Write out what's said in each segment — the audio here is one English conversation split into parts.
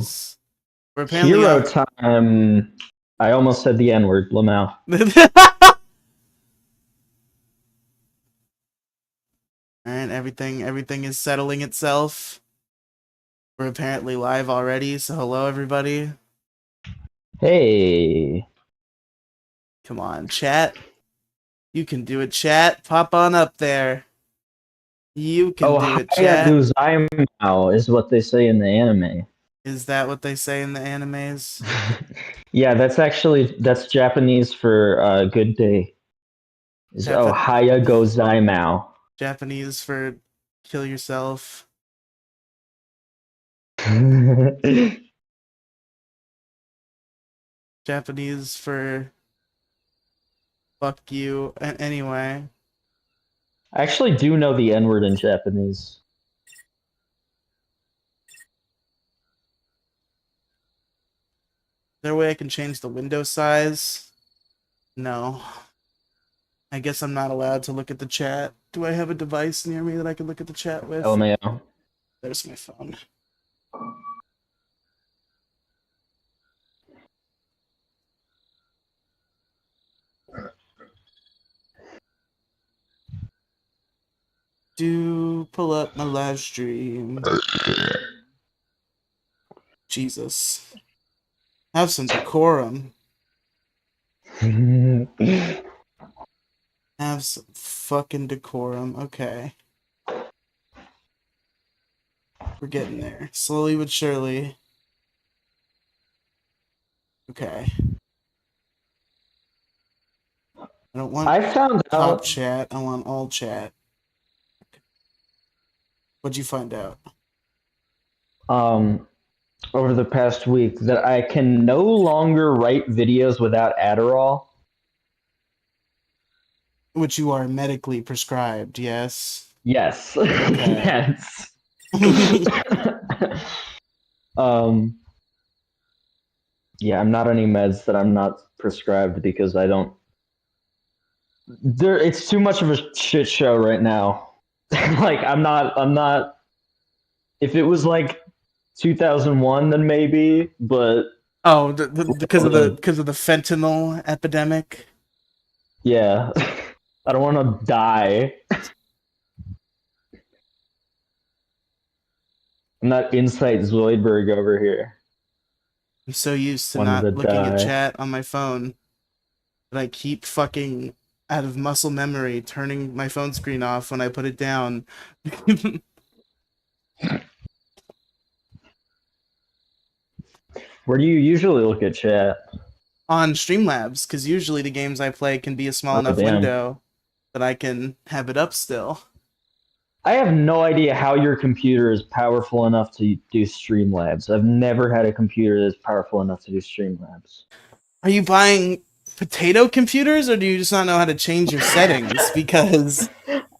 Heroes. We're apparently Hero time. I almost said the N-word, Lamau. Alright, everything is settling itself. We're apparently live already, so hello everybody. Hey. Come on, chat. You can do it, chat. Pop on up there. You can do it, chat. Hayagozaimasu is what they say in the anime. Is that what they say in the animes? Yeah, that's Japanese for good day. Hayagozaimasu. Japanese for kill yourself. Japanese for fuck you. Anyway. I actually do know the N-word in Japanese. Is there a way I can change the window size? No. I guess I'm not allowed to look at the chat. Do I have a device near me that I can look at the chat with? LMAO. There's my phone. Do pull up my live stream. Jesus. Have some decorum. Have some fucking decorum. Okay. We're getting there. Slowly but surely. Okay. I don't want top chat. I want all chat. What'd you find out? Over the past week that I can no longer write videos without Adderall. Which you are medically prescribed, yes? Yes. Okay. Yes. Yeah, I'm not on any meds that I'm not prescribed because I don't. It's too much of a shit show right now. Like I'm not. If it was like 2001, then maybe, but oh, because of the fentanyl epidemic. Yeah, I don't want to die. I'm not Insight Zoidberg over here. I'm so used to not looking at chat on my phone that I keep fucking out of muscle memory turning my phone screen off when I put it down. Where do you usually look at chat? On Streamlabs, because usually the games I play can be a small enough window that I can have it up still. I have no idea how your computer is powerful enough to do Streamlabs. I've never had a computer that's powerful enough to do Streamlabs. Are you buying potato computers, or do you just not know how to change your settings? Because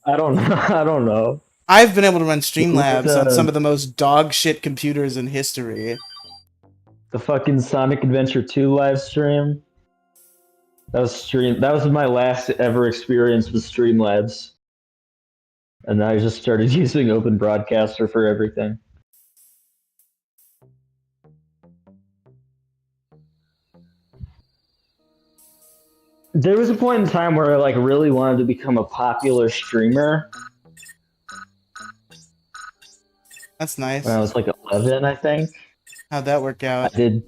I don't know. I've been able to run Streamlabs on some of the most dog shit computers in history. The fucking Sonic Adventure 2 live stream. That was my last ever experience with Streamlabs. And I just started using Open Broadcaster for everything. There was a point in time where I like really wanted to become a popular streamer. That's nice. When I was like 11, I think. How'd that work out? I did.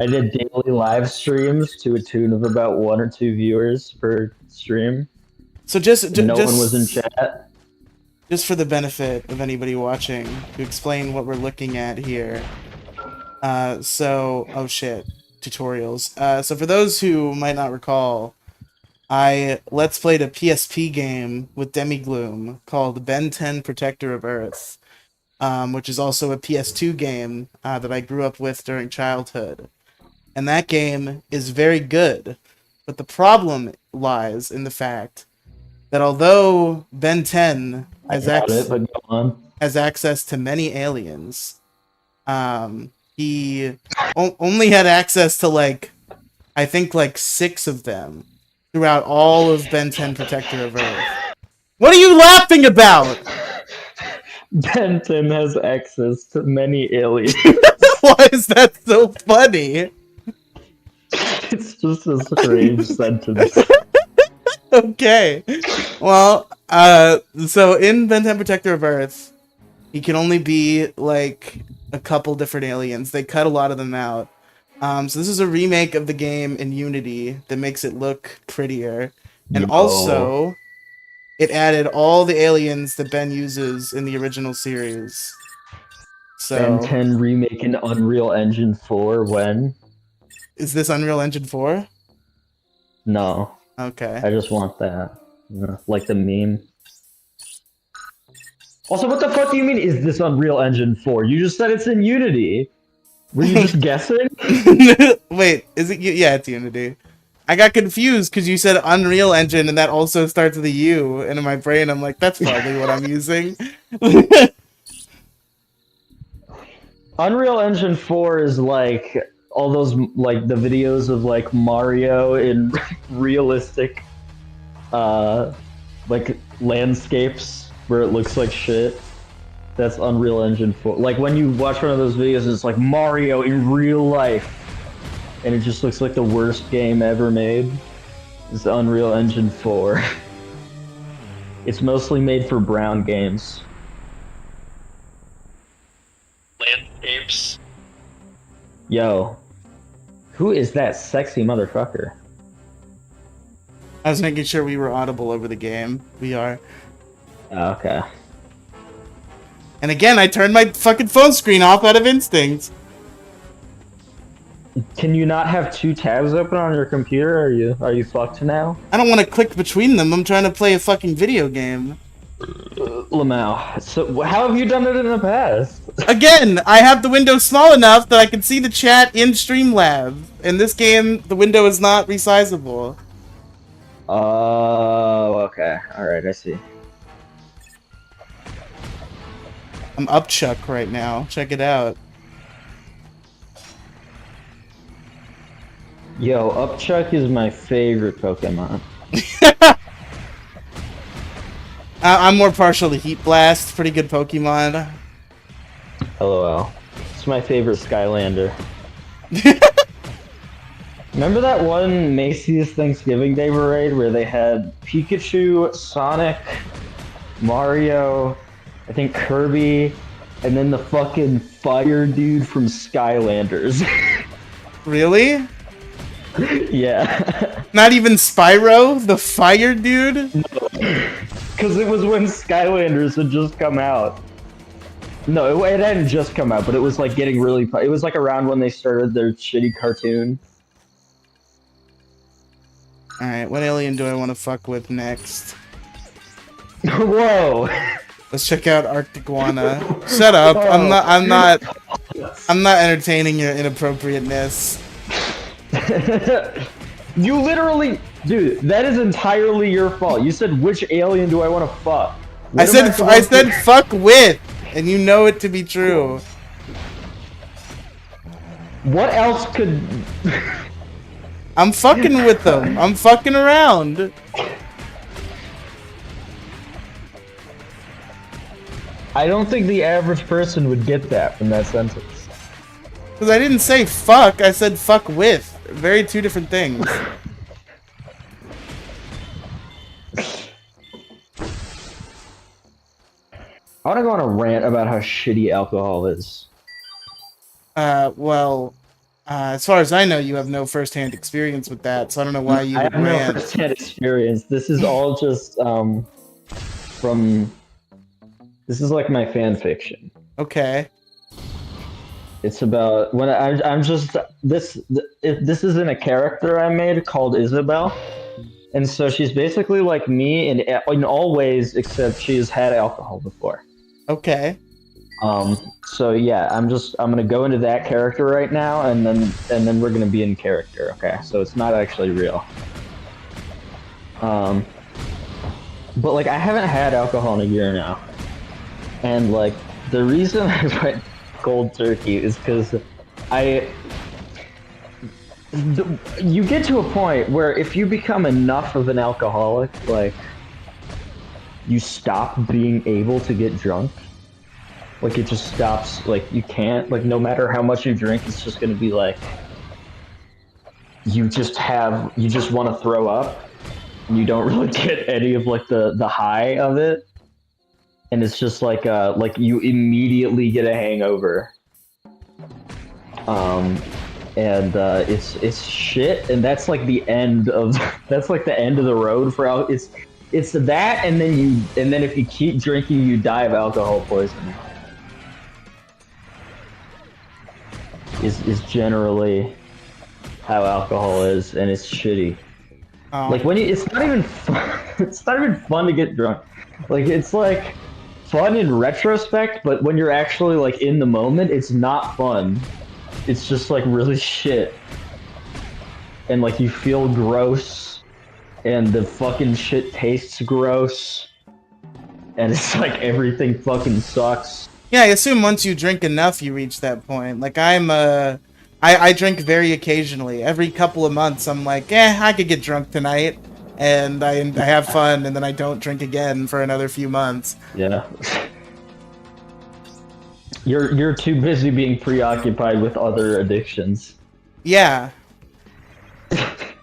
I did daily live streams to a tune of about 1 or 2 viewers per stream. So no one was in chat. Just for the benefit of anybody watching, to explain what we're looking at here. Oh shit, tutorials. So for those who might not recall, I let's played a PSP game with Demigloom called Ben 10 Protector of Earth, which is also a PS2 game that I grew up with during childhood. And that game is very good, but the problem lies in the fact that although Ben 10 has access to many aliens, he only had access to I think 6 of them throughout all of Ben 10 Protector of Earth. What are you laughing about? Benton has access to many aliens. Why is that so funny? It's just a strange sentence. Okay. Well, so in Ben 10 Protector of Earth, he can only be like a couple different aliens. They cut a lot of them out. So this is a remake of the game in Unity that makes it look prettier. And Yo, also, it added all the aliens that Ben uses in the original series. Ben So, 10 remake in Unreal Engine 4 when? is this Unreal Engine 4? No, Okay. I just want that. Yeah, like the meme. Also, what the fuck do you mean, is this Unreal Engine 4? You just said it's in Unity. Were you just guessing? Wait, is it? Yeah, it's Unity. I got confused because you said Unreal Engine and that also starts with a U, and in my brain I'm like, that's probably what I'm using. Unreal Engine 4 is like all those, like the videos of like Mario in realistic like landscapes where it looks like shit. That's Unreal Engine 4. Like when you watch one of those videos, it's like Mario in real life, and it just looks like the worst game ever made. It's Unreal Engine 4. It's mostly made for brown games. Landscapes. Yo, who is that sexy motherfucker? I was making sure we were audible over the game. We are. Okay. And again, I turned my fucking phone screen off out of instinct. Can you not have two tabs open on your computer? Are you fucked now? I don't want to click between them. I'm trying to play a fucking video game. Lamau. So how have you done it in the past? Again, I have the window small enough that I can see the chat in Streamlabs. In this game, the window is not resizable. Oh, okay. Alright, I see. I'm up Chuck right now. Check it out. Yo, Upchuck is my favorite Pokemon. I'm more partial to Heat Blast. Pretty good Pokemon. LOL. It's my favorite Skylander. Remember that one Macy's Thanksgiving Day parade where they had Pikachu, Sonic, Mario, I think Kirby, and then the fucking fire dude from Skylanders. Really? Yeah. Not even Spyro, the fire dude? Because it was when Skylanders had just come out. No, it hadn't just come out, but it was like getting really... It was like around when they started their shitty cartoon. Alright, what alien do I want to fuck with next? Whoa! Let's check out Arctiguana. Shut up. I'm not entertaining your inappropriateness. You literally... Dude, that is entirely your fault. You said, which alien do I want to fuck? I said fuck with, and you know it to be true. What else could... I'm fucking with them. I'm fucking around. I don't think the average person would get that from that sentence. Because I didn't say fuck, I said fuck with. Very two different things. I want to go on a rant about how shitty alcohol is. Well, as far as I know, you have no first-hand experience with that, so I don't know why you I would have no rant. first-hand experience. This is all just from... This is like my fan fiction. Okay. It's about when I'm just this isn't a character I made called Isabel, and so she's basically like me in all ways except she has had alcohol before. Okay. So yeah, I'm gonna go into that character right now, and then we're gonna be in character. Okay, so it's not actually real. But like I haven't had alcohol in a year now, and like the reason I went cold turkey is because you get to a point where if you become enough of an alcoholic, like you stop being able to get drunk. Like it just stops. Like you can't. Like no matter how much you drink, it's just gonna be like you just want to throw up, and you don't really get any of like the high of it, and it's just like you immediately get a hangover. Um, and it's shit, and that's like the end of that's like the end of the road for it's that, and then if you keep drinking, you die of alcohol poisoning. Is generally how alcohol is, and it's shitty. Oh, Like when you, it's not even fun, it's not even fun to get drunk. Like it's like fun in retrospect, but when you're actually like in the moment, it's not fun. It's just like really shit, and like you feel gross, and the fucking shit tastes gross, and it's like everything fucking sucks. yeah. I assume once you drink enough, you reach that point. Like I drink very occasionally. Every couple of months, I'm like, I could get drunk tonight, and I have fun, and then I don't drink again for another few months. Yeah. You're too busy being preoccupied with other addictions. Yeah.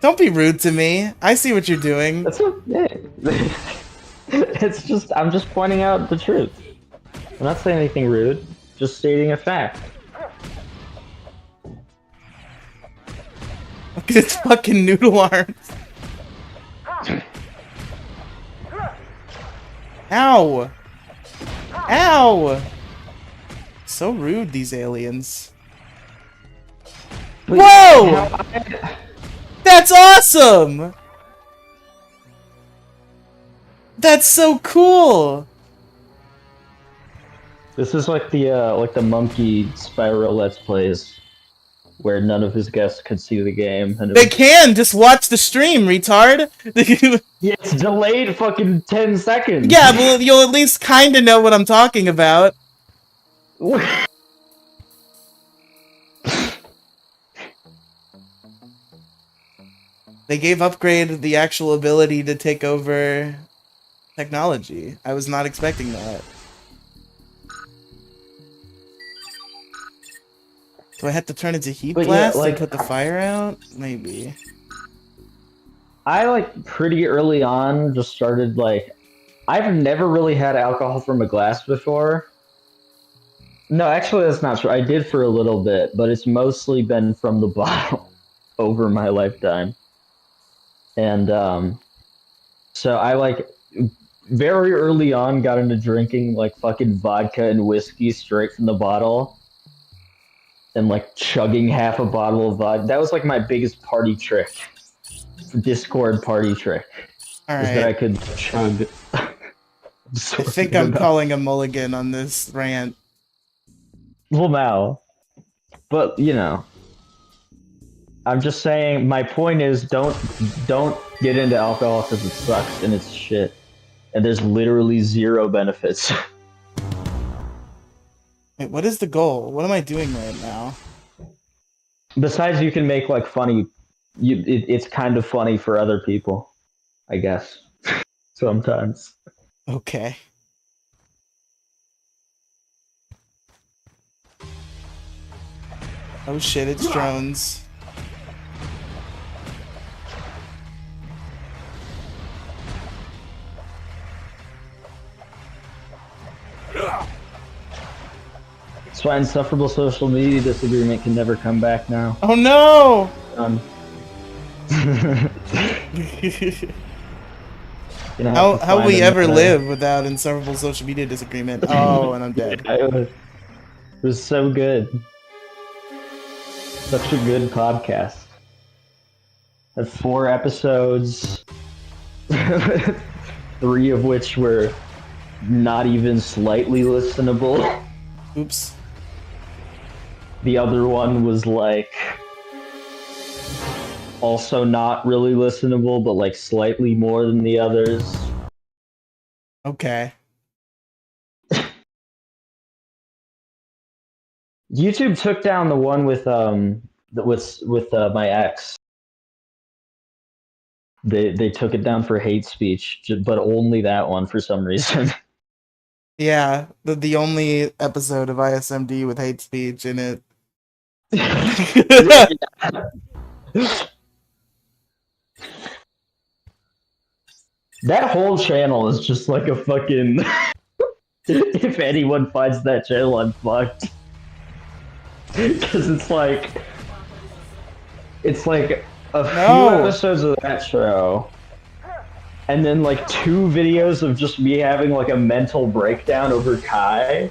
Don't be rude to me. I see what you're doing. That's okay. It's just I'm just pointing out the truth. I'm not saying anything rude. Just stating a fact. Look at its fucking noodle arms. Ow! Ow! So rude, these aliens. Wait, Whoa! That's awesome! That's so cool! This is like the monkey Spyro Let's Plays, where none of his guests could see the game, and it They was can! Just watch the stream, retard! yeah, it's delayed fucking 10 seconds. Yeah, well, you'll at least kinda know what I'm talking about. They gave Upgrade the actual ability to take over technology. I was not expecting that. Do I have to turn into Heat But yeah, Blast and like put the fire out? Maybe. I like pretty early on just started like I've never really had alcohol from a glass before. No, actually that's not true. I did for a little bit, but it's mostly been from the bottle over my lifetime. And so I like very early on got into drinking like fucking vodka and whiskey straight from the bottle and like chugging half a bottle of vodka. That was like my biggest party trick. Discord party trick is that I Alright. could chug I so think good I'm enough. calling a mulligan on this rant. Well, now, but you know, I'm just saying. My point is, don't get into alcohol because it sucks and it's shit, and there's literally zero benefits. Wait, what is the goal? What am I doing right now? Besides, you can make like funny. It's kind of funny for other people, I guess. Sometimes. Okay. Oh shit, it's drones. That's why insufferable social media disagreement can never come back now. Oh no! Gonna have How to will find we ever another. live without insufferable social media disagreement? Oh, and I'm dead. Yeah, it was so good. Such a good podcast. Had 4 episodes, 3 of which were not even slightly listenable. Oops. The other one was like also not really listenable, but like slightly more than the others. Okay. YouTube took down the one with my ex. They took it down for hate speech, but only that one for some reason. Yeah, the only episode of ISMD with hate speech in it. That whole channel is just like a fucking. If anyone finds that channel, I'm fucked. Because it's like a few No. episodes of that show, and then like 2 videos of just me having like a mental breakdown over Kai.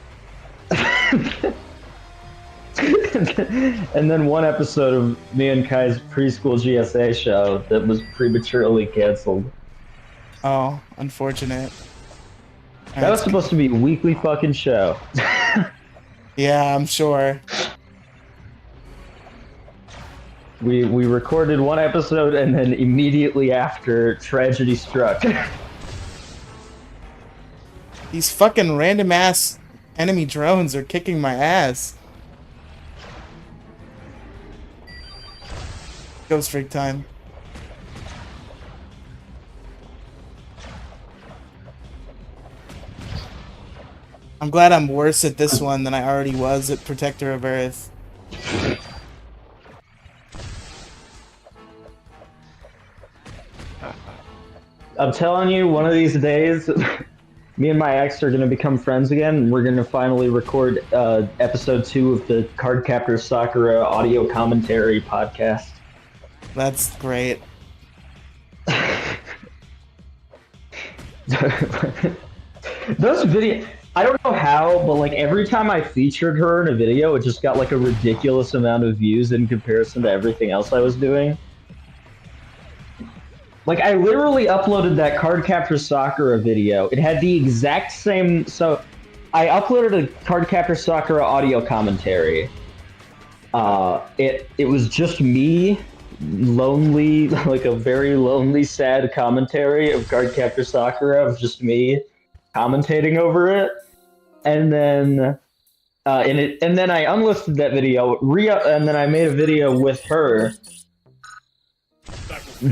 And then 1 episode of me and Kai's preschool GSA show that was prematurely canceled. Oh, unfortunate. That was That's, supposed to be a weekly fucking show. yeah, I'm sure. We recorded 1 episode and then immediately after tragedy struck. These fucking random ass enemy drones are kicking my ass. Ghost Freak time. I'm glad I'm worse at this one than I already was at Protector of Earth. I'm telling you, one of these days, me and my ex are gonna become friends again, and we're gonna finally record episode 2 of the Cardcaptor Sakura audio commentary podcast. That's great. Those videos, I don't know how, but like every time I featured her in a video, it just got like a ridiculous amount of views in comparison to everything else I was doing. Like I literally uploaded that Cardcaptor Sakura video. It had the exact same. So I uploaded a Cardcaptor Sakura audio commentary. It was just me, lonely, like a very lonely, sad commentary of Cardcaptor Sakura of just me commentating over it, and then and then I unlisted that video, and then I made a video with her. We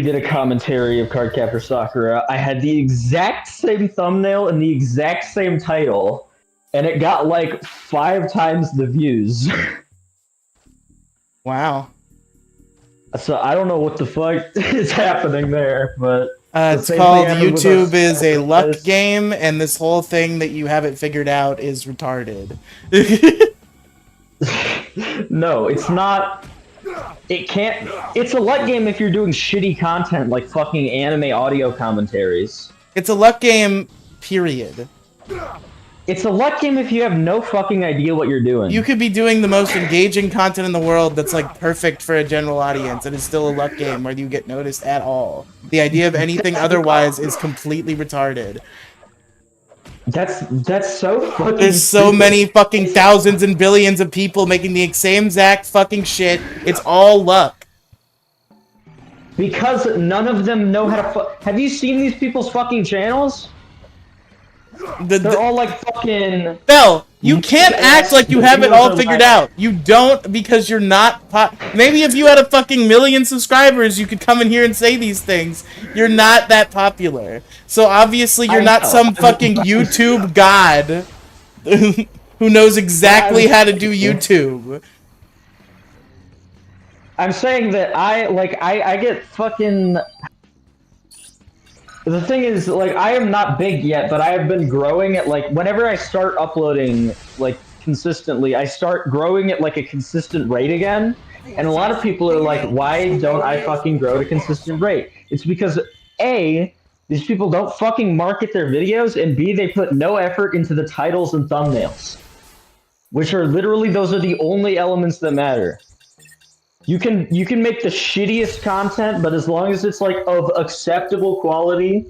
did a commentary of Cardcaptor Sakura. I had the exact same thumbnail and the exact same title, and it got like 5 times the views. Wow. So I don't know what the fuck is happening there, but It's called YouTube is a luck game, and this whole thing that you have it figured out is retarded. No, it's not. It can't. It's a luck game if you're doing shitty content like fucking anime audio commentaries. It's a luck game, period. It's a luck game if you have no fucking idea what you're doing. You could be doing the most engaging content in the world that's like perfect for a general audience, and it's still a luck game where you get noticed at all. The idea of anything otherwise is completely retarded. That's so fucking There's so stupid. many fucking thousands and billions of people making the same exact fucking shit. It's all luck. Because none of them know how to have you seen these people's fucking channels? They're all like fucking... Bell, you can't act like you have it all figured out. You don't, because you're not maybe if you had a fucking 1,000,000 subscribers, you could come in here and say these things. You're not that popular. So obviously you're not some fucking YouTube god who knows exactly how to do YouTube. I'm saying that I get fucking... The thing is, like, I am not big yet, but I have been growing at, like, whenever I start uploading, like, consistently, I start growing at, like, a consistent rate again. And a lot of people are like, why don't I fucking grow at a consistent rate? It's because, A, these people don't fucking market their videos, and B, they put no effort into the titles and thumbnails. Which are literally, those are the only elements that matter. You can make the shittiest content, but as long as it's like of acceptable quality,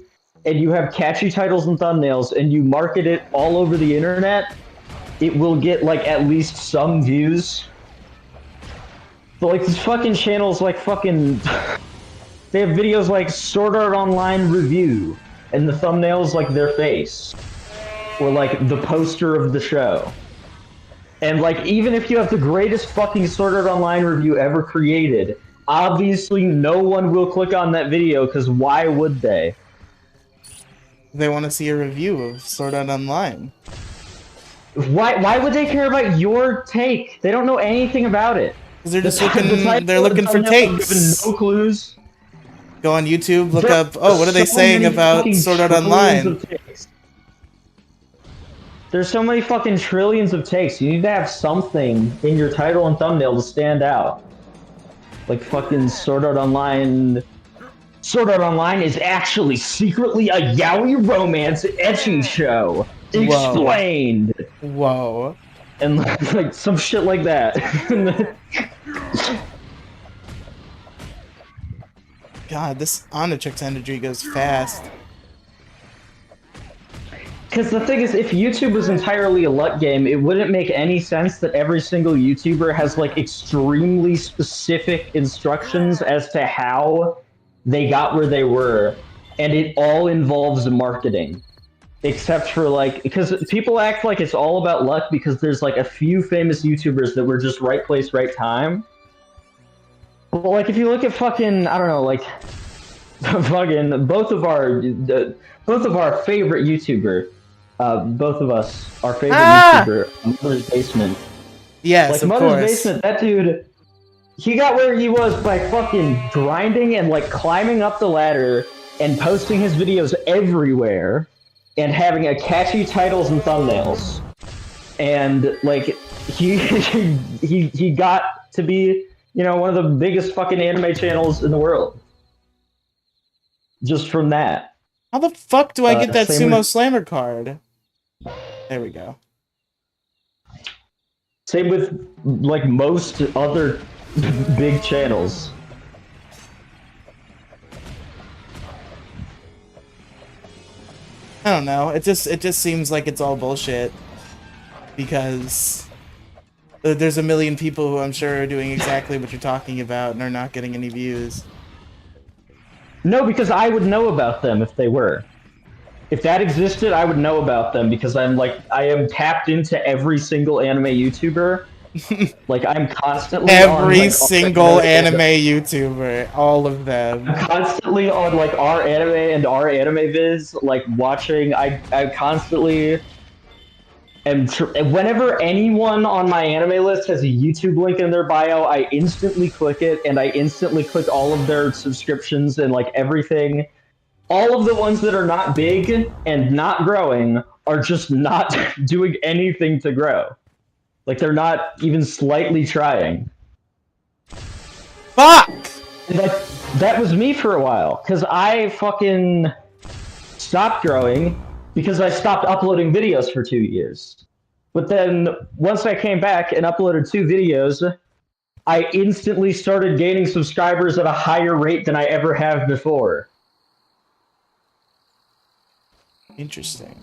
and you have catchy titles and thumbnails, and you market it all over the internet, it will get like at least some views. But like these fucking channels, like fucking, they have videos like Sword Art Online review, and the thumbnails like their face, or like the poster of the show. And, like, even if you have the greatest fucking Sword Art Online review ever created, obviously no one will click on that video, because why would they? They want to see a review of Sword Art Online. Why would they care about your take? They don't know anything about it. Because they're The, just the looking. They're title and looking for thumbnail have given takes. no clues. Go on YouTube, look There up. are Oh, what are they so saying many about fucking Sword Art trillions Online? of takes. There's so many fucking trillions of takes. You need to have something in your title and thumbnail to stand out. Like fucking Sword Art Online. Sword Art Online is actually secretly a yaoi romance ecchi show. Whoa, Explained. whoa. And like some shit like that. God, this Onyx energy goes fast. Because the thing is, if YouTube was entirely a LUT game, it wouldn't make any sense that every single YouTuber has like extremely specific instructions as to how they got where they were, and it all involves marketing. Except for like, because people act like it's all about luck because there's like a few famous YouTubers that were just right place, right time. But like, if you look at fucking, I don't know, like, fucking both of our favorite YouTuber, both of us, our favorite Ah! YouTuber, Mother's Basement. Yes, Like of Mother's course. Basement, that dude, he got where he was by fucking grinding and like climbing up the ladder and posting his videos everywhere and having a catchy titles and thumbnails. And like he got to be, you know, one of the biggest fucking anime channels in the world. Just from that. How the fuck do I get that Same Sumo with Slammer card? There we go. same with like most other big channels. I don't know. It just seems like it's all bullshit. Because there's a million people who I'm sure are doing exactly what you're talking about and are not getting any views. No, because I would know about them if they were. If that existed, I would know about them because I am tapped into every single anime YouTuber. Like I'm constantly on Every like single anime YouTuber, all of them. I'm constantly on like our anime and our anime viz, like watching. I constantly am. Whenever anyone on my anime list has a YouTube link in their bio, I instantly click it, and I instantly click all of their subscriptions and like everything. All of the ones that are not big and not growing are just not doing anything to grow. Like they're not even slightly trying. Fuck! And that was me for a while, because I fucking stopped growing because I stopped uploading videos for 2 years. But then once I came back and uploaded 2 videos, I instantly started gaining subscribers at a higher rate than I ever have before. Interesting.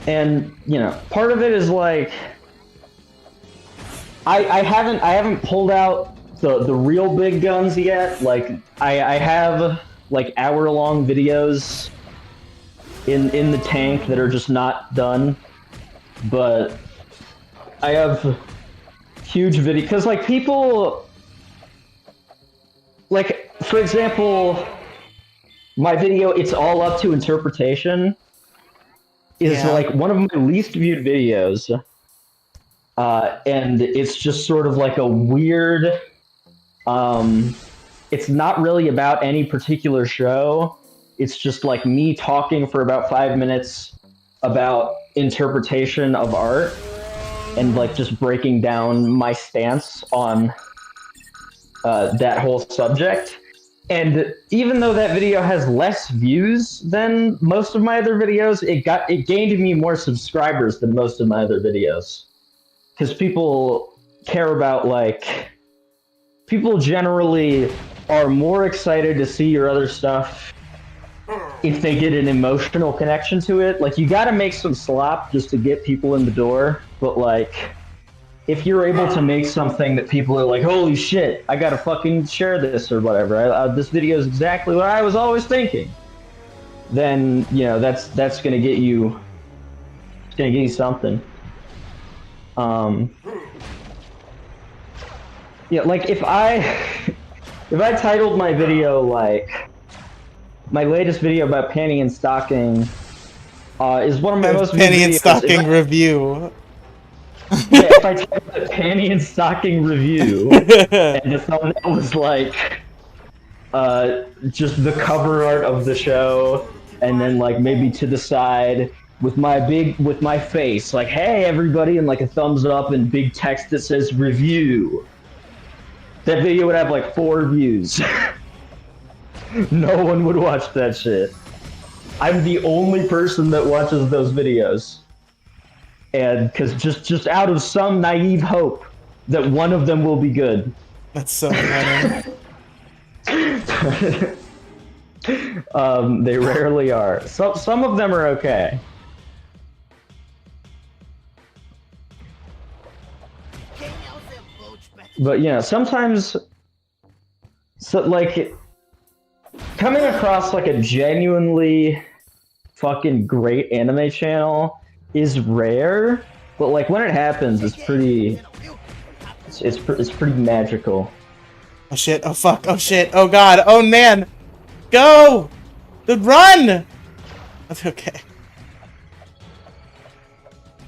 And, you know, part of it is like I haven't pulled out the real big guns yet. Like I have like hour-long videos in the tank that are just not done. But I have huge video because like people like, for example, my video "It's All Up to Interpretation" is Yeah. like one of my least viewed videos. And it's just sort of like a weird. It's not really about any particular show. It's just like me talking for about 5 minutes about interpretation of art and like just breaking down my stance on that whole subject. And even though that video has less views than most of my other videos, it gained me more subscribers than most of my other videos. Because people care about, like, people generally are more excited to see your other stuff if they get an emotional connection to it. Like, you gotta make some slop just to get people in the door, but like, if you're able to make something that people are like, holy shit, I gotta fucking share this or whatever, this video is exactly what I was always thinking, then, you know, that's gonna get you, it's gonna get you something. Yeah, like if I titled my video like my latest video about panty and stocking is one of my most viewed Penny and videos. stocking review. Yeah, if I type the panty and stocking review, and the thumbnail was like, just the cover art of the show, and then like maybe to the side with my face, like, hey everybody, and like a thumbs up and big text that says review. That video would have like 4 views. No one would watch that shit. I'm the only person that watches those videos. And because just out of some naive hope that one of them will be good. That's so funny. They rarely are. Some of them are okay. But you know, sometimes, so like, coming across like a genuinely fucking great anime channel is rare. But like when it happens, it's pretty, it's pretty magical. Oh shit, oh fuck, oh shit, oh god, oh man! Go! Run! Okay.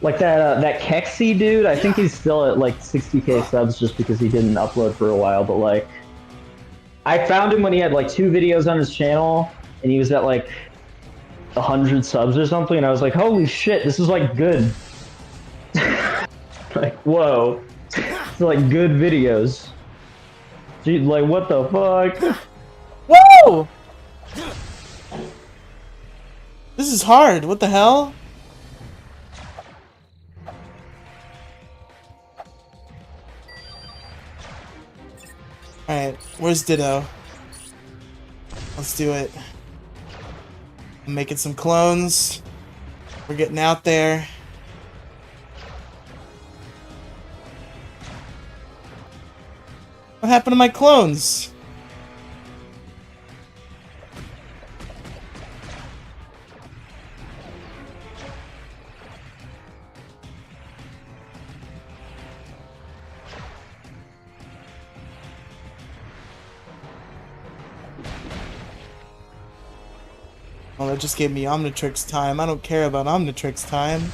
Like that Kexi dude, I think he's still at like 60k subs just because he didn't upload for a while, but like, I found him when he had like 2 videos on his channel, and he was at like 100 subs or something, and I was like, holy shit, this is like good. Like, whoa. It's like good videos. Dude, like, what the fuck? Whoa! This is hard, what the hell? Alright, where's Ditto? Let's do it. I'm making some clones. We're getting out there. What happened to my clones? Well, that just gave me Omnitrix time. I don't care about Omnitrix time.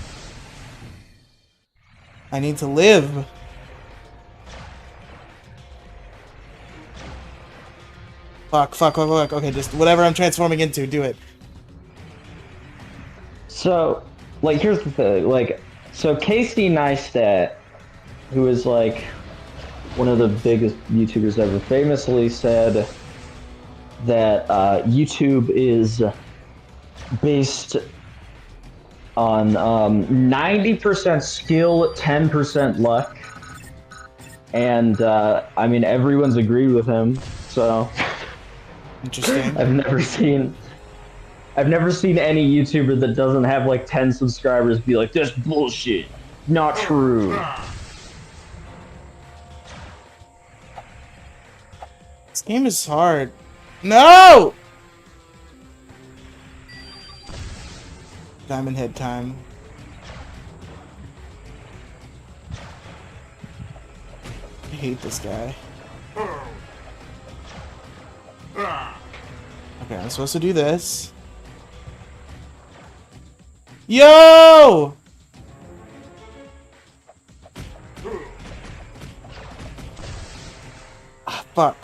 I need to live. Fuck, fuck, fuck, fuck. Okay, just whatever I'm transforming into, do it. So, like, here's the thing. Like, so Casey Neistat, who is like one of the biggest YouTubers ever, famously said that YouTube is based on 90% skill, 10% luck, and I mean everyone's agreed with him. So Interesting. I've never seen any YouTuber that doesn't have like 10 subscribers be like, "That's bullshit, not true." This game is hard. No! Diamond head time. I hate this guy. Okay, I'm supposed to do this. Yo! Ah, fuck.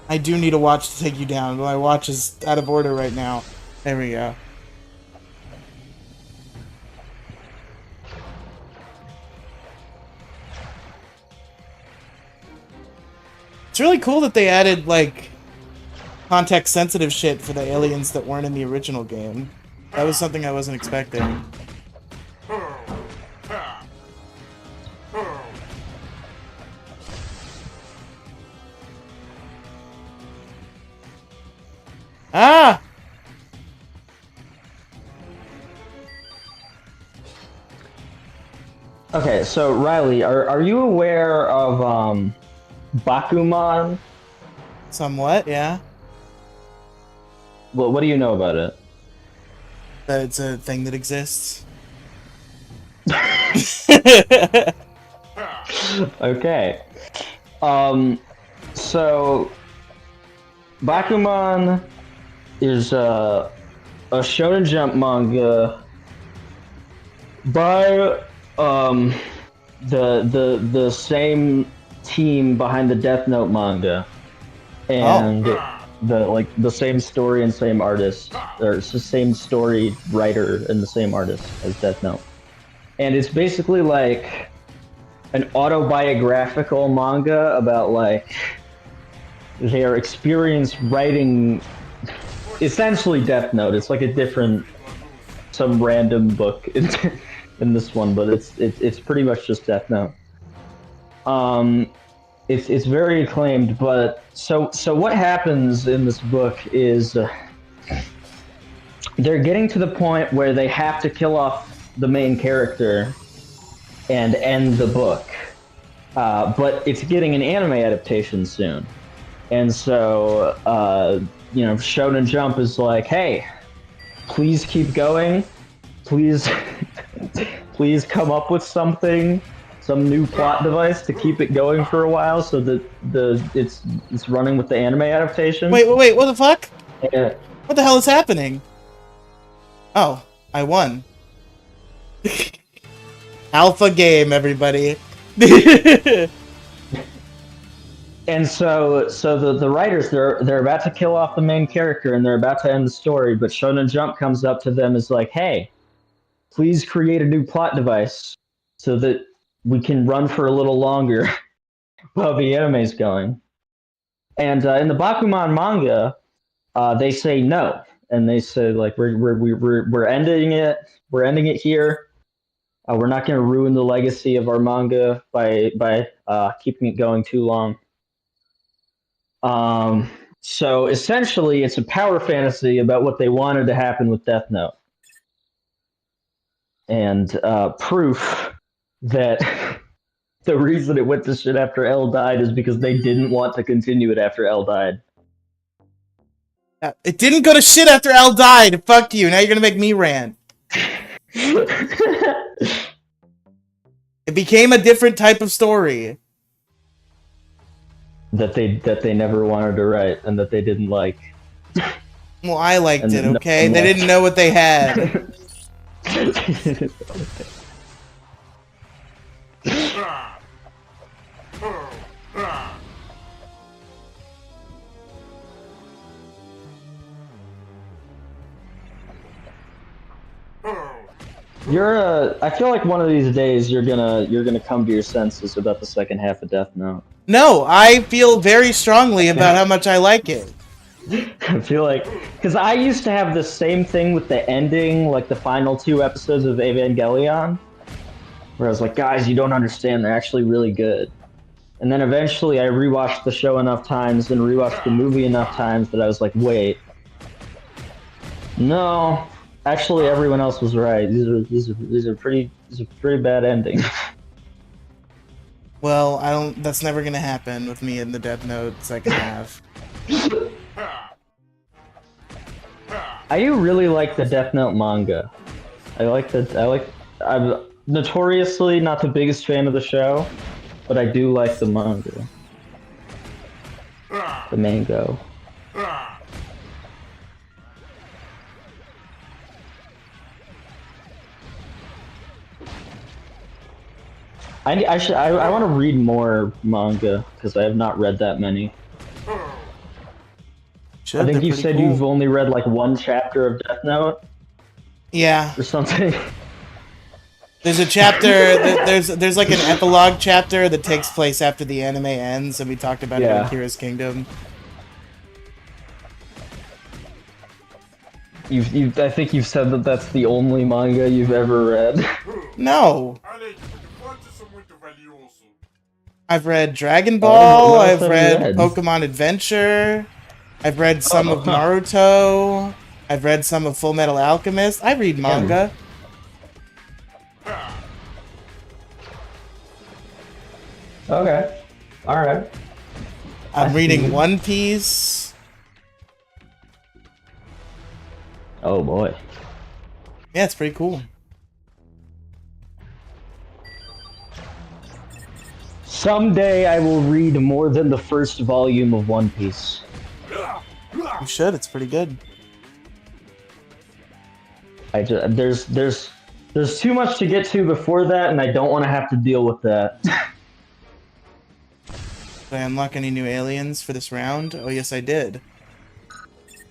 I do need a watch to take you down, but my watch is out of order right now. There we go. It's really cool that they added, like, context-sensitive shit for the aliens that weren't in the original game. That was something I wasn't expecting. Ah! Okay, so Riley, are you aware of Bakuman? Somewhat, yeah. Well, what do you know about it? That it's a thing that exists. Okay. So Bakuman is a Shonen Jump manga by the same team behind the Death Note manga, Oh, and the same story and same artist, or it's the same story writer and the same artist as Death Note. And it's basically like an autobiographical manga about like their experience writing essentially Death Note. It's like a different, some random book in this one, but it's pretty much just Death Note. Um, it's very acclaimed, but so what happens in this book is they're getting to the point where they have to kill off the main character and end the book. But it's getting an anime adaptation soon. And so, Shonen Jump is like, hey, please keep going. Please, please come up with something, some new plot device to keep it going for a while, so that it's running with the anime adaptation. wait, what the fuck? Yeah. What the hell is happening? Oh, I won. Alpha game, everybody. And so the writers, they're about to kill off the main character and they're about to end the story, but Shonen Jump comes up to them and is like, hey, please create a new plot device so that we can run for a little longer while the anime's going. And in the Bakuman manga, they say no, and they say like we're ending it. We're ending it here. We're not going to ruin the legacy of our manga by keeping it going too long. So essentially, it's a power fantasy about what they wanted to happen with Death Note, and proof that the reason it went to shit after L died is because they didn't want to continue it after L died. It didn't go to shit after Al died. Fuck you. Now you're gonna make me rant. It became a different type of story. that they never wanted to write and that they didn't like. Well, I liked And it, no okay? one They liked didn't know what they had. I feel like one of these days you're gonna come to your senses about the second half of Death Note. No, I feel very strongly about how much I like it. I feel like, because I used to have the same thing with the ending, like the final 2 episodes of Evangelion, where I was like, guys, you don't understand, they're actually really good. And then eventually I rewatched the show enough times and rewatched the movie enough times that I was like, wait, no, actually everyone else was right. These are pretty bad endings. Well, I don't. That's never gonna happen with me in the Death Note second half. I do really like the Death Note manga. I'm notoriously not the biggest fan of the show, but I do like the manga. The mango. I want to read more manga because I have not read that many. I think you said you've only read like 1 chapter of Death Note. Yeah. Or something. There's a chapter. There's like an epilogue chapter that takes place after the anime ends, and we talked about it in Kira's Kingdom. I think you've said that that's the only manga you've ever read. No. I've read Dragon Ball. I've read Pokemon Adventure. I've read some of Naruto. I've read some of Full Metal Alchemist. I read manga. Okay. Alright. I'm reading One Piece. Oh boy. Yeah, it's pretty cool. Someday I will read more than the first volume of One Piece. You should. It's pretty good. There's too much to get to before that, and I don't want to have to deal with that. Did I unlock any new aliens for this round? Oh, yes, I did.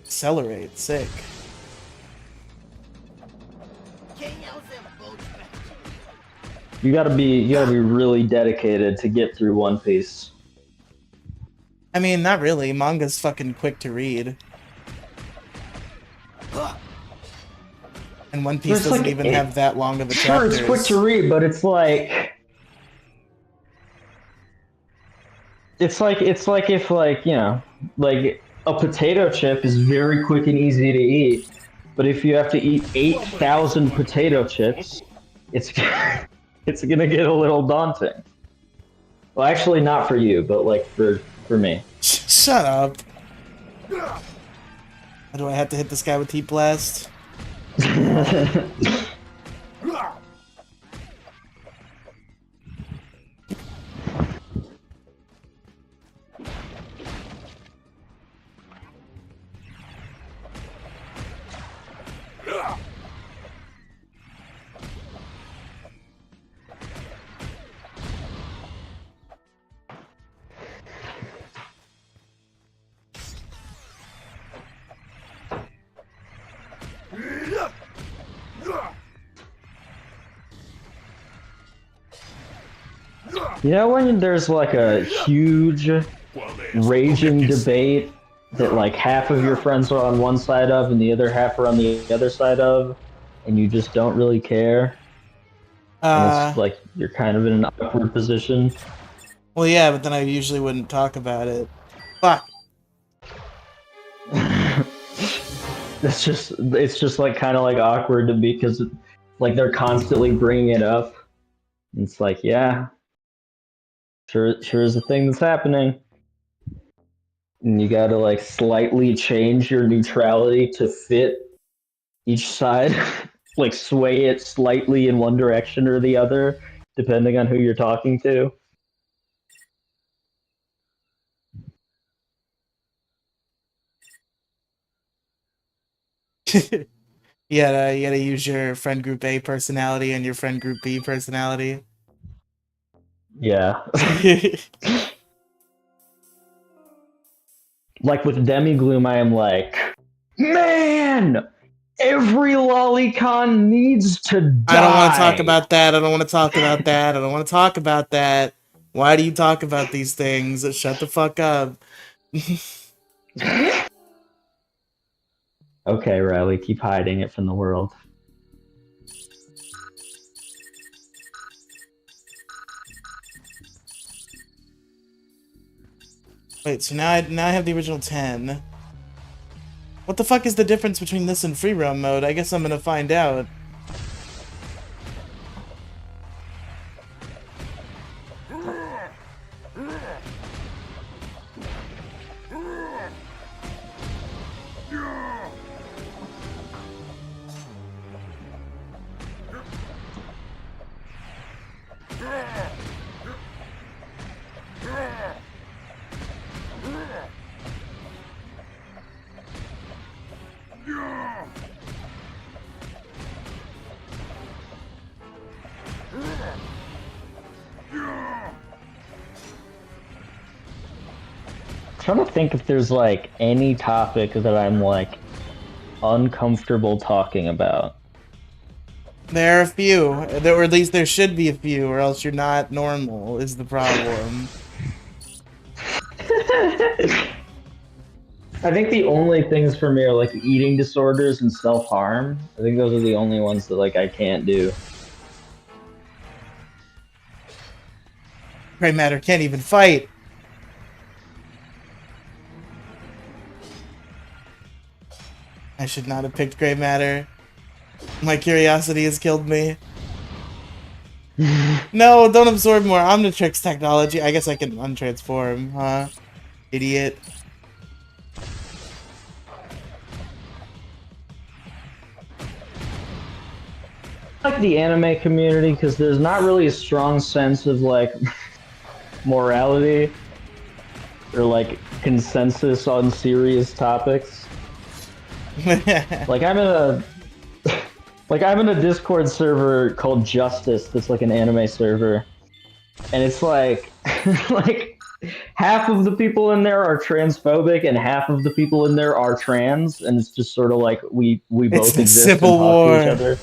Accelerate. Sick. You gotta be really dedicated to get through One Piece. I mean, not really. Manga's fucking quick to read. And One Piece doesn't like even have that long of a Sure, chapters. it's quick to read, but it's like if like, you know, like a potato chip is very quick and easy to eat, but if you have to eat 8,000 potato chips, it's it's gonna get a little daunting. Well, actually, not for you, but like for me. Shut up. Do I have to hit this guy with Heat Blast? You know when there's like a huge raging debate that like half of your friends are on one side of and the other half are on the other side of, and you just don't really care? And it's like you're kind of in an awkward position. Well, yeah, but then I usually wouldn't talk about it. Fuck. It's just like kind of like awkward to be because like they're constantly bringing it up. It's like, yeah, sure is a thing that's happening, and you gotta like slightly change your neutrality to fit each side, like sway it slightly in one direction or the other, depending on who you're talking to. You gotta use your friend group A personality and your friend group B personality. Yeah. Like with Demigloom, I am like, man, every lolicon needs to die. I don't want to talk about that. I don't want to talk about that. I don't want to talk about that. Why do you talk about these things? Shut the fuck up. Okay, Riley, keep hiding it from the world. Wait, so now I have the original 10. What the fuck is the difference between this and free roam mode? I guess I'm gonna find out. Trying to think if there's like any topic that I'm like uncomfortable talking about. There are a few, or at least there should be a few, or else you're not normal, is the problem. I think the only things for me are like eating disorders and self-harm. I think those are the only ones that like I can't do. Gray Matter can't even fight. I should not have picked Gray Matter. My curiosity has killed me. No, don't absorb more Omnitrix technology. I guess I can untransform, huh? Idiot. I like the anime community because there's not really a strong sense of like morality or like consensus on serious topics. Like I'm in a Discord server called Justice that's like an anime server. And it's like like half of the people in there are transphobic and half of the people in there are trans, and it's just sort of like we It's both the exist and Civil talk to each War. other.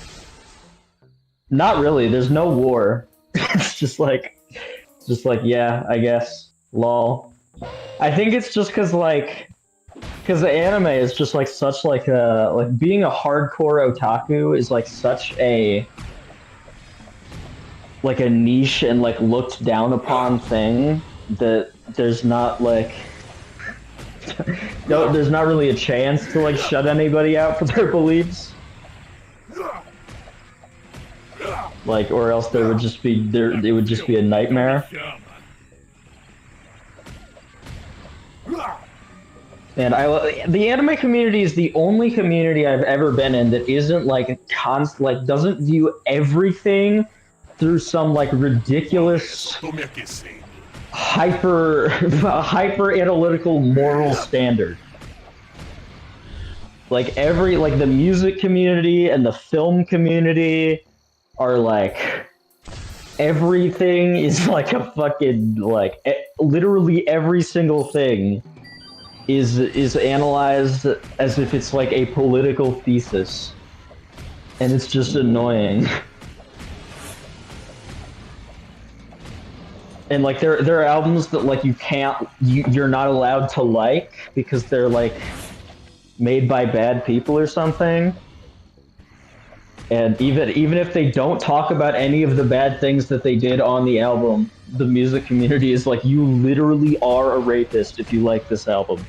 Not really, there's no war. It's just like yeah, I guess. Lol. I think it's just because the anime is just like such like a like being a hardcore otaku is like such a like a niche and like looked down upon thing that there's not like no, there's not really a chance to like shut anybody out for their beliefs. Like, or else there would just be it would just be a nightmare. And the anime community is the only community I've ever been in that isn't like doesn't view everything through some like ridiculous hyper analytical moral standard. Like the music community and the film community are like everything is like a fucking like literally every single thing is analyzed as if it's like a political thesis, and it's just annoying. And like there are albums that like you're not allowed to like because they're like made by bad people or something. And even if they don't talk about any of the bad things that they did on the album, the music community is like, you literally are a rapist if you like this album.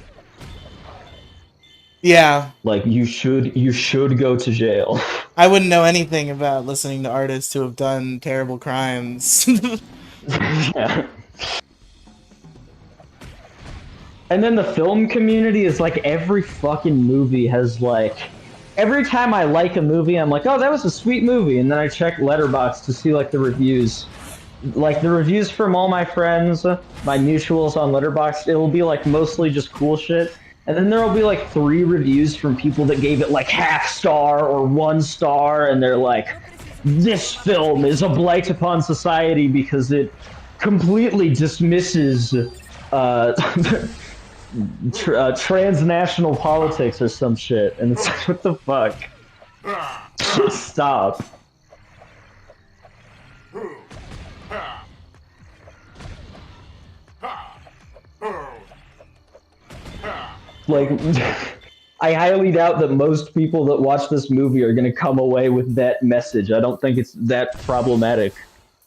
Yeah. Like you should go to jail. I wouldn't know anything about listening to artists who have done terrible crimes. Yeah. And then the film community is like every fucking movie has like every time I like a movie, I'm like, oh, that was a sweet movie, and then I check Letterboxd to see like the reviews. Like the reviews from all my friends, my mutuals on Letterboxd, it'll be like mostly just cool shit. And then there'll be like 3 reviews from people that gave it like half star or 1 star, and they're like, this film is a blight upon society because it completely dismisses transnational politics or some shit. And it's like, what the fuck? Just stop. Like, I highly doubt that most people that watch this movie are going to come away with that message. I don't think it's that problematic.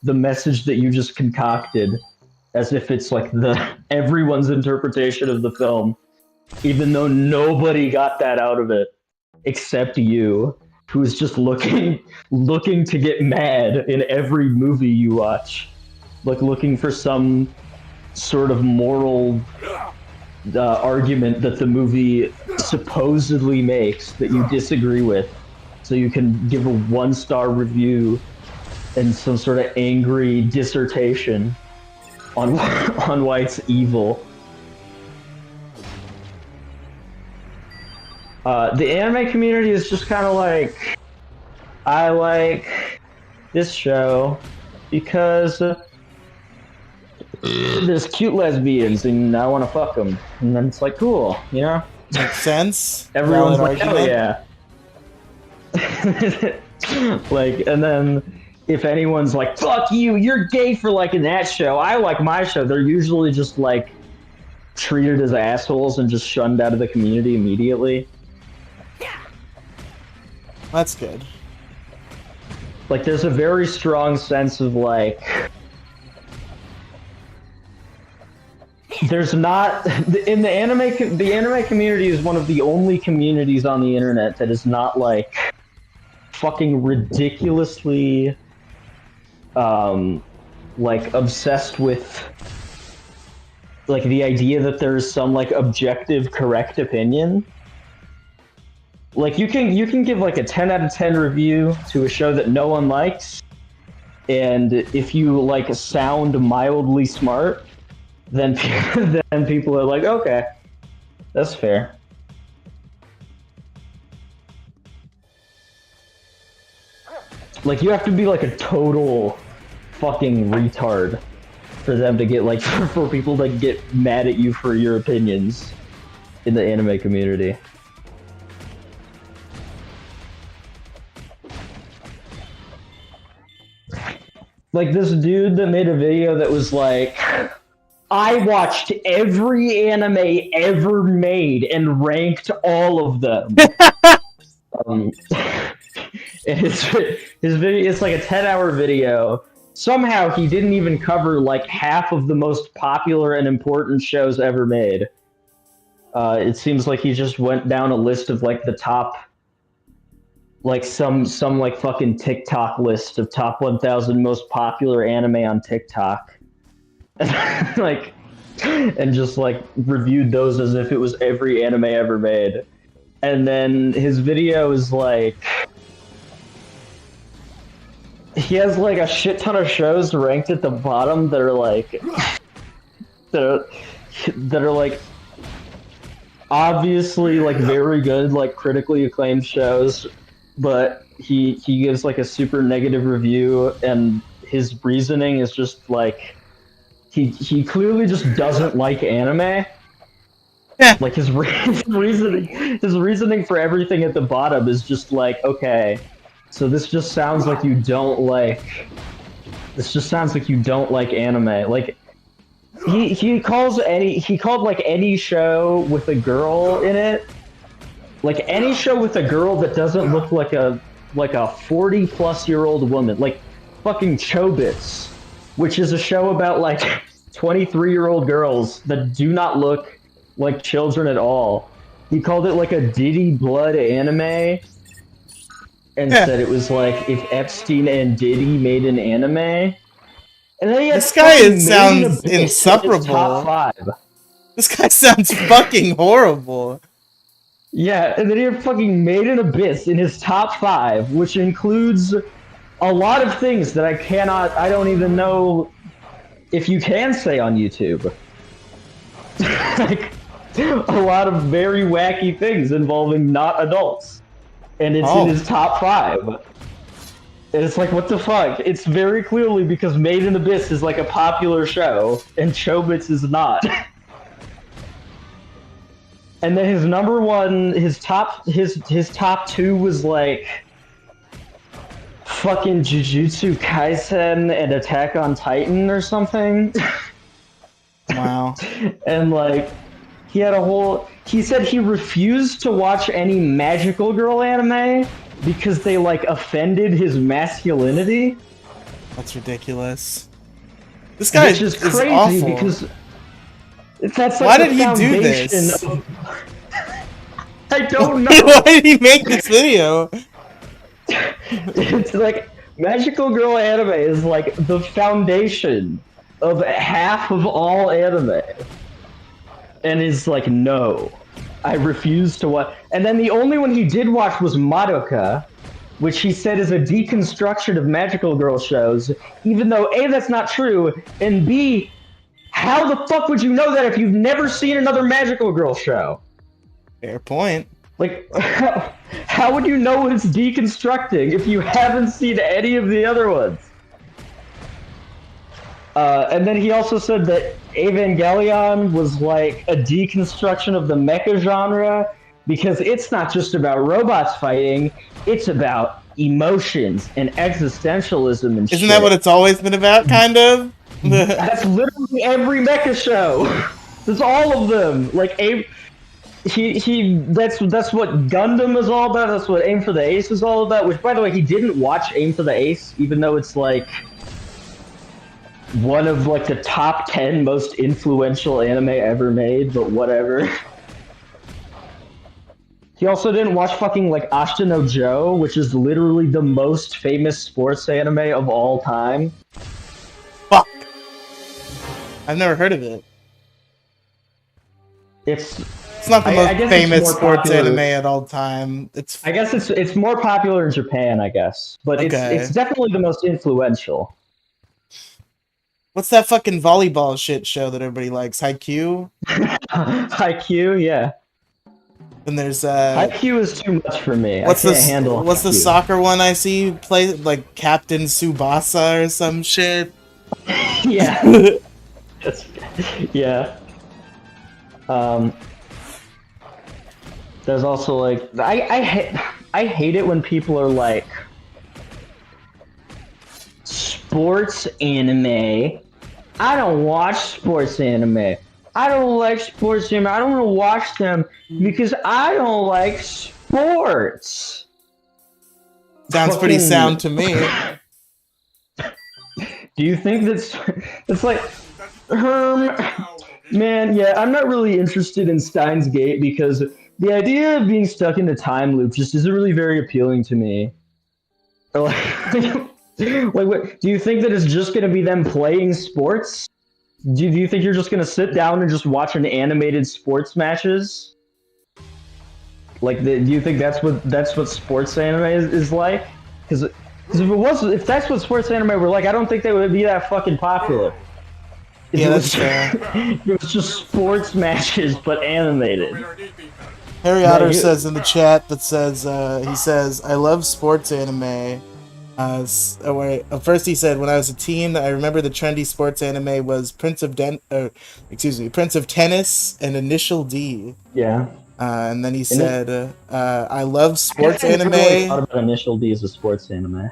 The message that you just concocted, as if it's like everyone's interpretation of the film, even though nobody got that out of it except you, who is just looking to get mad in every movie you watch, like looking for some sort of moral argument that the movie supposedly makes that you disagree with, so you can give a 1-star review and some sort of angry dissertation on why it's evil. The anime community is just kind of like, I like this show because there's cute lesbians and I want to fuck them, and then it's like, cool, you know? Makes sense. Everyone's Valid like, argument. hell yeah. Like, and then if anyone's like, fuck you, you're gay for liking that show, I like my show, they're usually just like treated as assholes and just shunned out of the community immediately. That's good. Like, there's a very strong sense of like, there's not in the anime community is one of the only communities on the internet that is not like fucking ridiculously like obsessed with like the idea that there's some like objective correct opinion. Like you can give like a 10 out of 10 review to a show that no one likes, and if you like sound mildly smart, then then people are like, okay, that's fair. Like, you have to be like a total fucking retard for them to get like for people to get mad at you for your opinions in the anime community. Like this dude that made a video that was like, I watched every anime ever made and ranked all of them. Um, and his video, it's like a 10-hour video. Somehow he didn't even cover like half of the most popular and important shows ever made. It seems like he just went down a list of like the top, like some like fucking TikTok list of top 1,000 most popular anime on TikTok, like, and just like reviewed those as if it was every anime ever made. And then his video is like, he has like a shit ton of shows ranked at the bottom that are like, that are like obviously like very good, like critically acclaimed shows, but he gives like a super negative review, and his reasoning is just like he clearly just doesn't like anime. Yeah. Like his reasoning for everything at the bottom is just like, okay, so this just sounds like you don't like, this just sounds like you don't like anime. Like he called like any show with a girl in it, like any show with a girl that doesn't look like a 40-plus-year-old woman, like fucking Chobits, which is a show about like 23-year-old girls that do not look like children at all. He called it like a Diddy Blood anime, and Yeah. said it was like if Epstein and Diddy made an anime. And then he had This guy fucking Made in sounds Abyss in his top insufferable. 5. This guy sounds fucking horrible. Yeah, and then he had fucking Made in Abyss in his top 5, which includes a lot of things that I don't even know if you can say on YouTube. Like, a lot of very wacky things involving not adults. And it's in his top 5. And it's like, what the fuck? It's very clearly because Made in Abyss is like a popular show, and Chobits is not. And then his number one, his top 2 was like fucking Jujutsu Kaisen and Attack on Titan or something. Wow. And like, he said he refused to watch any magical girl anime because they like offended his masculinity. That's ridiculous. This guy Which is crazy awful. because that's like Why the did he do foundation this? I don't know. Why did he make this video? It's like magical girl anime is like the foundation of half of all anime, and is like, no, I refuse to watch. And then the only one he did watch was Madoka, which he said is a deconstruction of magical girl shows, even though A, that's not true, and B, how the fuck would you know that if you've never seen another magical girl show? Fair point. Like, how would you know it's deconstructing if you haven't seen any of the other ones? And then he also said that Evangelion was like a deconstruction of the mecha genre because it's not just about robots fighting, it's about emotions and existentialism and shit. Isn't that what it's always been about, kind of? That's literally every mecha show. There's all of them. Like, that's what Gundam is all about. That's what Aim for the Ace is all about. Which, by the way, he didn't watch Aim for the Ace, even though it's like one of like the top 10 most influential anime ever made. But whatever. He also didn't watch fucking like Ashita no Joe, which is literally the most famous sports anime of all time. Fuck. I've never heard of it. It's not the most famous sports popular. anime at all time. I guess it's more popular in Japan, I guess, but Okay. it's definitely the most influential. What's that fucking volleyball shit show that everybody likes? Haikyuu? Haikyuu, yeah. And there's Haikyuu is too much for me. I can't handle what's the Haikyuu. soccer one I see play like Captain Tsubasa or some shit? Yeah. Yeah. Um, there's also like I hate it when people are like sports anime. I don't watch sports anime. I don't like sports anime. I don't want to watch them because I don't like sports. Sounds pretty Fucking. sound to me. Do you think that's it's like man, yeah, I'm not really interested in Steins Gate because the idea of being stuck in a time loop just isn't really very appealing to me. Like, what, do you think that it's just gonna be them playing sports? Do you think you're just gonna sit down and just watch an animated sports matches? Like, do you think that's what sports anime is like? Because if that's what sports anime were like, I don't think they would be that fucking popular. If Yeah, it that's was, fair. if it was just sports matches but animated. Harry Yeah, Otter says in the chat that says he says I love sports anime. First he said when I was a teen, I remember the trendy sports anime was Prince of Tennis and Initial D. Yeah. And then he said I love I guess sports I never really anime. thought about Initial D as a sports anime.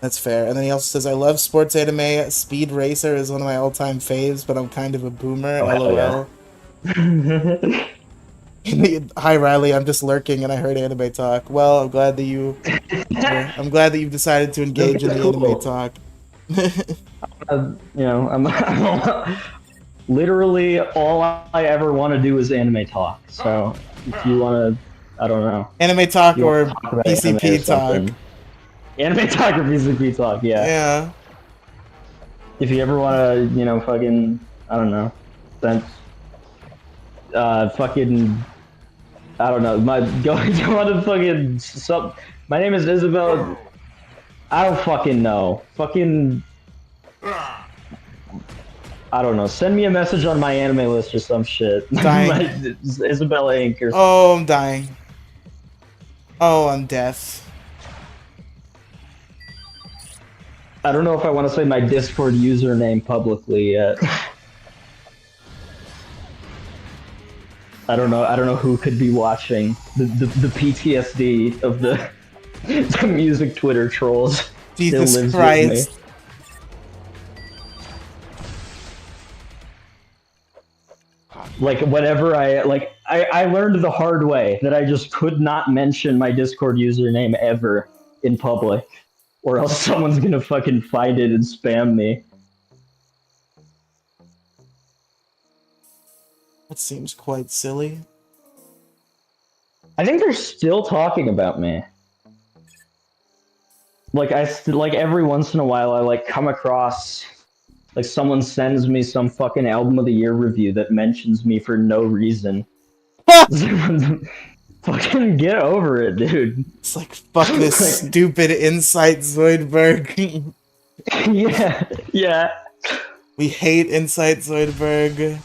That's fair. And then he also says I love sports anime. Speed Racer is one of my all-time faves, but I'm kind of a boomer. Oh, LOL. yeah. Hi Riley, I'm just lurking and I heard anime talk. Well, I'm glad that I'm glad that you've decided to engage in the anime talk. You know, I'm literally all I ever want to do is anime talk. So if you want to, I don't know. Anime talk or Talk about PCP talk. Anime talk or PCP talk, yeah. Yeah. If you ever want to, you know, fucking, I don't know, then, fucking, I don't know, going to fucking, my name is Isabel, I don't fucking know, fucking, I don't know, send me a message on my anime list or some shit. Dying. Isabella Inc. or Oh, I'm dying. Oh, I'm deaf. I don't know if I want to say my Discord username publicly yet. I don't know who could be watching the PTSD of the music Twitter trolls. Jesus still lives Christ. with me. Like whenever I learned the hard way that I just could not mention my Discord username ever in public, or else someone's gonna fucking find it and spam me. That seems quite silly. I think they're still talking about me. Like like every once in a while I like come across like someone sends me some fucking album of the year review that mentions me for no reason. Fucking get over it, dude. It's like, fuck this stupid Insight Zoidberg. Yeah. We hate Insight Zoidberg.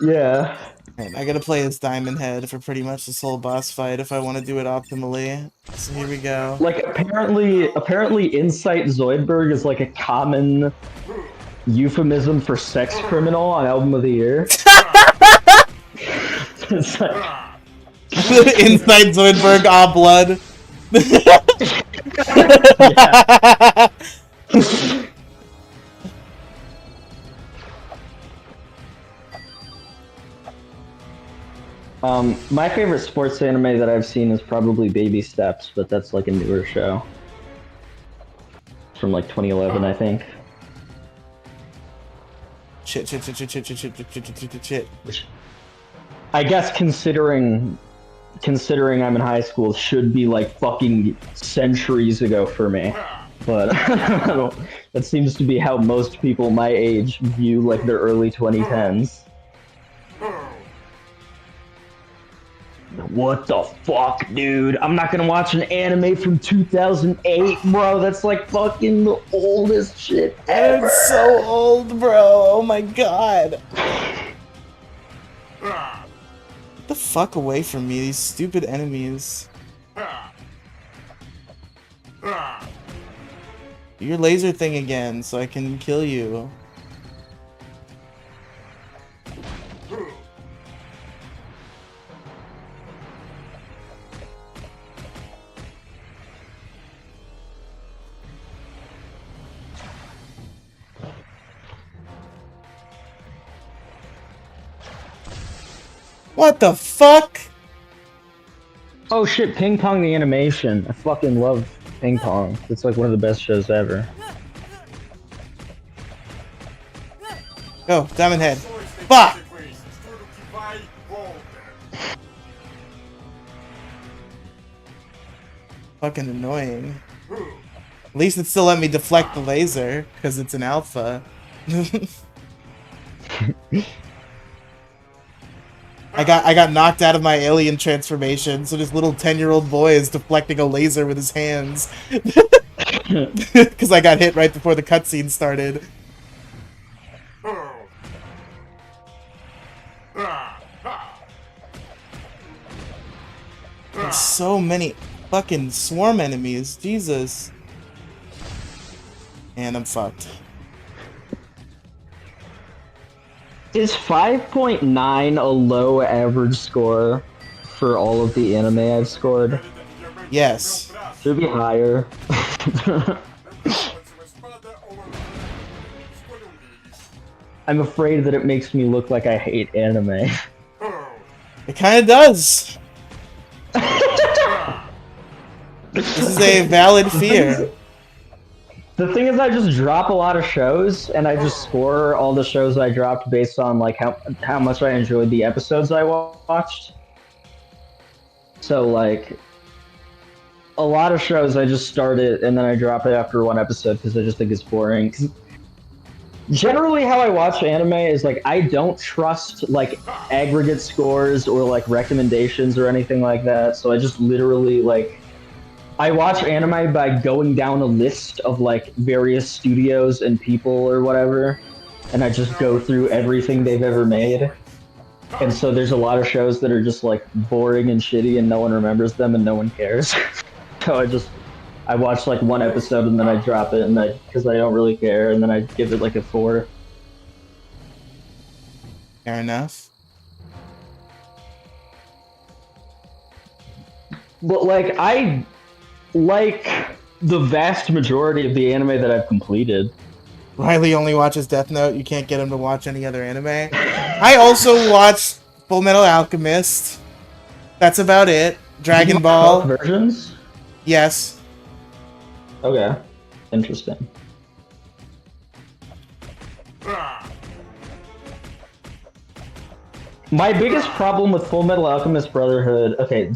Yeah. And I gotta play as Diamond Head for pretty much this whole boss fight if I want to do it optimally. So here we go. Like apparently Insight Zoidberg is like a common euphemism for sex criminal on album of the year. It's like... Inside Zoidberg, blood. My favorite sports anime that I've seen is probably Baby Steps, but that's like a newer show. It's from like 2011, I think. Shit. I guess considering I'm in high school should be like fucking centuries ago for me. But that seems to be how most people my age view like their early 2010s. What the fuck, dude? I'm not gonna watch an anime from 2008, bro. That's like fucking the oldest shit It's so ever. old, bro. Oh my god. Get the fuck away from me, these stupid enemies. Do your laser thing again so I can kill you. What the fuck? Oh shit, Ping Pong the animation. I fucking love Ping Pong. It's like one of the best shows ever. Go, Diamond Head. Fuck! Fucking annoying. At least it still let me deflect the laser, because it's an alpha. I got knocked out of my alien transformation, so this little 10-year-old boy is deflecting a laser with his hands. Because I got hit right before the cutscene started. There's so many fucking swarm enemies, Jesus. And I'm fucked. Is 5.9 a low average score for all of the anime I've scored? Yes. Should be higher. I'm afraid that it makes me look like I hate anime. It kind of does. This is a valid fear. The thing is, I just drop a lot of shows, and I just score all the shows I dropped based on like how much I enjoyed the episodes I watched. So like, a lot of shows I just start it and then I drop it after one episode because I just think it's boring. 'Cause generally, how I watch anime is like I don't trust like aggregate scores or like recommendations or anything like that. So I just literally like I watch anime by going down a list of like various studios and people or whatever, and I just go through everything they've ever made. And so there's a lot of shows that are just like boring and shitty and no one remembers them and no one cares. So I watch like one episode and then I drop it and because I don't really care and then I give it like a 4. Fair enough. But like I like the vast majority of the anime that I've completed. Riley only watches Death Note. You can't get him to watch any other anime. I also watched Full Metal Alchemist. That's about it. Did you Dragon watch both Ball. versions? Yes. Okay. Interesting. My biggest problem with Full Metal Alchemist Brotherhood, okay,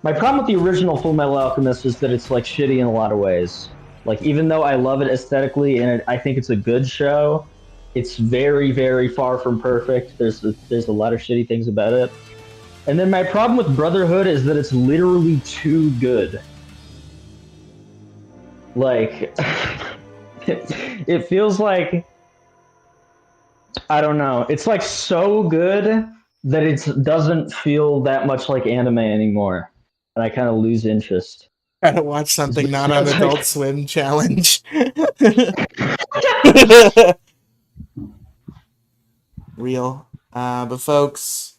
my problem with the original Full Metal Alchemist is that it's like shitty in a lot of ways. Like even though I love it aesthetically and I think it's a good show, it's very, very far from perfect. There's a lot of shitty things about it. And then my problem with Brotherhood is that it's literally too good. Like, it feels like, I don't know. It's like so good that it doesn't feel that much like anime anymore, and I kind of lose interest. Gotta watch It's something not basically on it's Adult like, Swim challenge. Real. But folks,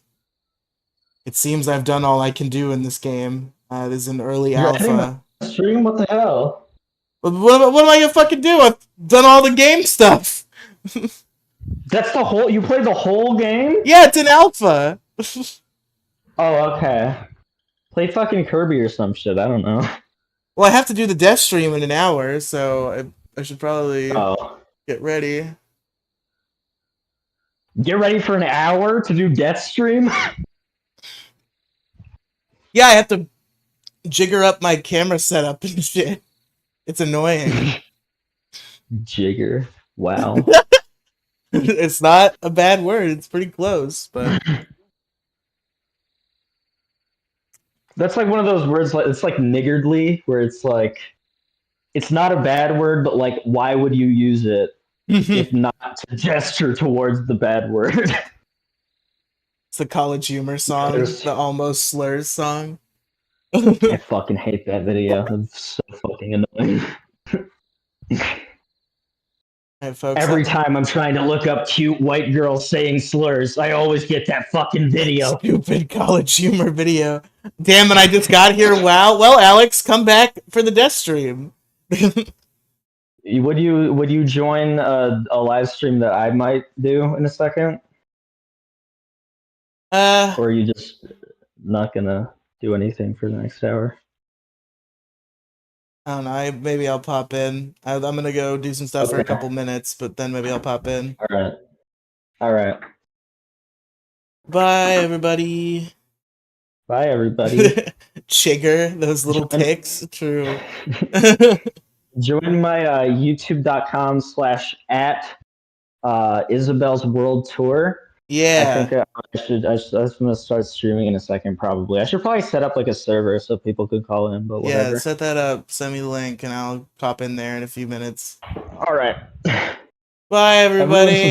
it seems I've done all I can do in this game. This is an early you're ending the alpha. stream. What the hell? But what am I gonna fucking do? I've done all the game stuff. That's the whole. You played the whole game? Yeah, it's an alpha. Oh, okay. Play fucking Kirby or some shit. I don't know. Well, I have to do the death stream in an hour, so I should probably Oh, get ready. get ready for an hour to do Death Stream. Yeah, I have to jigger up my camera setup and shit. It's annoying. Jigger. Wow. It's not a bad word. It's pretty close, but That's like one of those words. Like it's like niggardly, where it's like it's not a bad word, but like, why would you use it if It's not to gesture towards the bad word? the College Humor song, There's, the Almost Slurs song. I fucking hate that video. It's so fucking annoying. Hey, folks, Every time I'm trying to look up cute white girls saying slurs, I always get that fucking video. stupid College Humor video. Damn it, I just got here. Wow. Well, Alex, come back for the death stream. Would you join a live stream that I might do in a second, uh, or are you just not gonna do anything for the next hour? I don't know. Maybe I'll pop in. I'm gonna go do some stuff for a Okay. couple minutes, but then maybe I'll pop in. All right. All right. Bye, everybody. Bye, everybody. Chigger, those little Join, ticks. True. join my youtube.com/ at Isabel's World Tour. I think Yeah. I'm gonna start streaming in a second. Probably I should probably set up like a server so people could call in, but Yeah, whatever. set that up. Send me the link and I'll pop in there in a few minutes. All right. Bye, Everyone everybody.